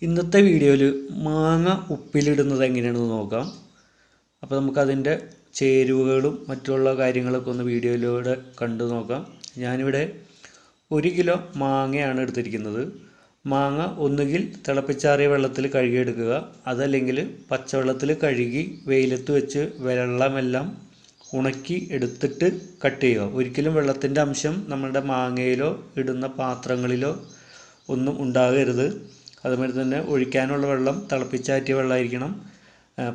ഇന്നത്തെ വീഡിയോയിൽ മാങ്ങ ഉപ്പിലിടുന്നത് എങ്ങനെയാണെന്ന് നോക്കാം. അപ്പോൾ നമുക്കതിൻ്റെ ചേരുവകളും മറ്റുള്ള കാര്യങ്ങളൊക്കെ ഒന്ന് വീഡിയോയിലൂടെ കണ്ടു നോക്കാം. ഞാനിവിടെ 1 കിലോ മാങ്ങയാണ് എടുത്തിരിക്കുന്നത്. മാങ്ങ ഒന്നുകിൽ തിളപ്പിച്ചാറിയ വെള്ളത്തിൽ കഴുകിയെടുക്കുക, അതല്ലെങ്കിൽ പച്ചവെള്ളത്തിൽ കഴുകി വെയിലത്ത് വെച്ച് വെള്ളമെല്ലാം ഉണക്കി എടുത്തിട്ട് കട്ട് ചെയ്യുക. ഒരിക്കലും വെള്ളത്തിൻ്റെ അംശം നമ്മളുടെ മാങ്ങയിലോ ഇടുന്ന പാത്രങ്ങളിലോ ഒന്നും ഉണ്ടാകരുത്. അതുമാതിരി തന്നെ ഒഴിക്കാനുള്ള വെള്ളം തിളപ്പിച്ചാറ്റിയ വെള്ളമായിരിക്കണം.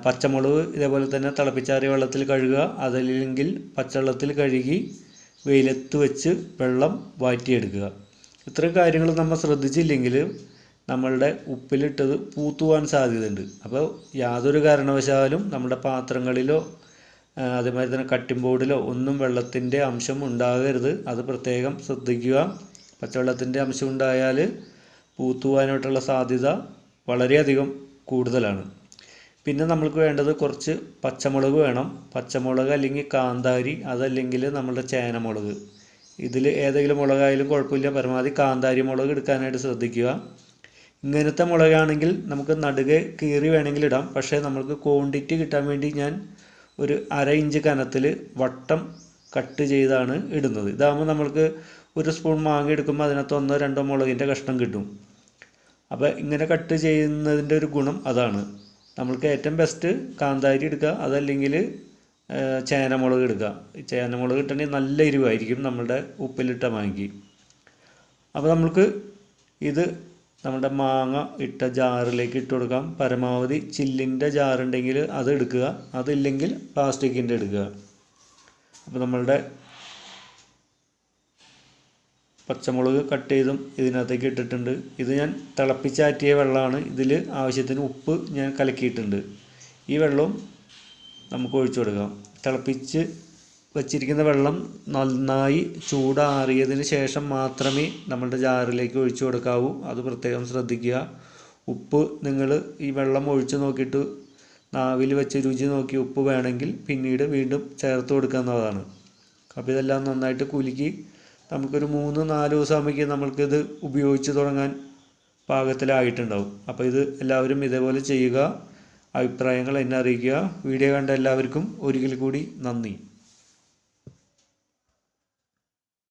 പച്ചമുളക് ഇതേപോലെ തന്നെ തിളപ്പിച്ചാറിയ വെള്ളത്തിൽ കഴുകുക, അതല്ലെങ്കിൽ പച്ചവെള്ളത്തിൽ കഴുകി വെയിലത്ത് വെച്ച് വെള്ളം വാറ്റിയെടുക്കുക. ഇത്രയും കാര്യങ്ങൾ നമ്മൾ ശ്രദ്ധിച്ചില്ലെങ്കിൽ നമ്മളുടെ ഉപ്പിലിട്ടത് പൂത്തുപോകാൻ സാധ്യതയുണ്ട്. അപ്പോൾ യാതൊരു കാരണവശാലും നമ്മുടെ പാത്രങ്ങളിലോ അതേമാതിരി തന്നെ കട്ടിംഗ് ബോർഡിലോ ഒന്നും വെള്ളത്തിൻ്റെ അംശം ഉണ്ടാകരുത്. അത് പ്രത്യേകം ശ്രദ്ധിക്കുക. പച്ചവെള്ളത്തിൻ്റെ അംശം ഉണ്ടായാൽ പൂത്തുപോകാനായിട്ടുള്ള സാധ്യത വളരെയധികം കൂടുതലാണ്. പിന്നെ നമ്മൾക്ക് വേണ്ടത് കുറച്ച് പച്ചമുളക് വേണം. പച്ചമുളക് അല്ലെങ്കിൽ കാന്താരി, അതല്ലെങ്കിൽ നമ്മുടെ ചേനമുളക്. ഇതിൽ ഏതെങ്കിലും മുളകായാലും കുഴപ്പമില്ല, പരമാവധി കാന്താരി മുളക് എടുക്കാനായിട്ട് ശ്രദ്ധിക്കുക. ഇങ്ങനത്തെ മുളകാണെങ്കിൽ നമുക്ക് നടുകെ കീറി വേണമെങ്കിൽ ഇടാം. പക്ഷേ നമ്മൾക്ക് ക്വാണ്ടിറ്റി കിട്ടാൻ വേണ്ടി ഞാൻ ഒരു 1/2 ഇഞ്ച് കനത്തിൽ വട്ടം കട്ട് ചെയ്താണ് ഇടുന്നത്. ഇതാകുമ്പോൾ നമ്മൾക്ക് 1 സ്പൂൺ മാങ്ങ എടുക്കുമ്പോൾ അതിനകത്ത് 1-2 മുളകിൻ്റെ കഷ്ണം കിട്ടും. അപ്പോൾ ഇങ്ങനെ കട്ട് ചെയ്യുന്നതിൻ്റെ ഒരു ഗുണം അതാണ്. നമ്മൾക്ക് ഏറ്റവും ബെസ്റ്റ് കാന്താരി എടുക്കുക, അതല്ലെങ്കിൽ ചേനമുളക് എടുക്കുക. ചേനമുളക് ഇട്ടുണ്ടെങ്കിൽ നല്ല എരിവായിരിക്കും നമ്മളുടെ ഉപ്പിലിട്ട മാങ്ങയ്ക്ക്. അപ്പോൾ നമ്മൾക്ക് ഇത് നമ്മുടെ മാങ്ങ ഇട്ട ജാറിലേക്ക് ഇട്ട് കൊടുക്കാം. പരമാവധി ചില്ലിൻ്റെ ജാറുണ്ടെങ്കിൽ അത് എടുക്കുക, അതില്ലെങ്കിൽ പ്ലാസ്റ്റിക്കിൻ്റെ എടുക്കുക. അപ്പോൾ നമ്മളുടെ പച്ചമുളക് കട്ട് ചെയ്തും ഇതിനകത്തേക്ക് ഇട്ടിട്ടുണ്ട്. ഇത് ഞാൻ തിളപ്പിച്ചാറ്റിയ വെള്ളമാണ്. ഇതിൽ ആവശ്യത്തിന് ഉപ്പ് ഞാൻ കലക്കിയിട്ടുണ്ട്. ഈ വെള്ളം നമുക്ക് ഒഴിച്ചു കൊടുക്കാം. തിളപ്പിച്ച് വച്ചിരിക്കുന്ന വെള്ളം നന്നായി ചൂടാറിയതിന് ശേഷം മാത്രമേ നമ്മളുടെ ജാറിലേക്ക് ഒഴിച്ചു കൊടുക്കാവൂ. അത് പ്രത്യേകം ശ്രദ്ധിക്കുക. ഉപ്പ് നിങ്ങൾ ഈ വെള്ളം ഒഴിച്ച് നോക്കിയിട്ട് നാവിൽ വെച്ച് രുചി നോക്കി ഉപ്പ് വേണമെങ്കിൽ പിന്നീട് വീണ്ടും ചേർത്ത് കൊടുക്കാവുന്നതാണ്. അപ്പോൾ ഇതെല്ലാം നന്നായിട്ട് കുലുക്കി നമുക്കൊരു 3-4 ദിവസം ആകുമ്പോഴേക്കും നമ്മൾക്കിത് ഉപയോഗിച്ച് തുടങ്ങാൻ പാകത്തിലായിട്ടുണ്ടാവും. അപ്പോൾ ഇത് എല്ലാവരും ഇതേപോലെ ചെയ്യുക. അഭിപ്രായങ്ങൾ എന്നെ അറിയിക്കുക. വീഡിയോ കണ്ട എല്ലാവർക്കും ഒരിക്കൽ കൂടി നന്ദി.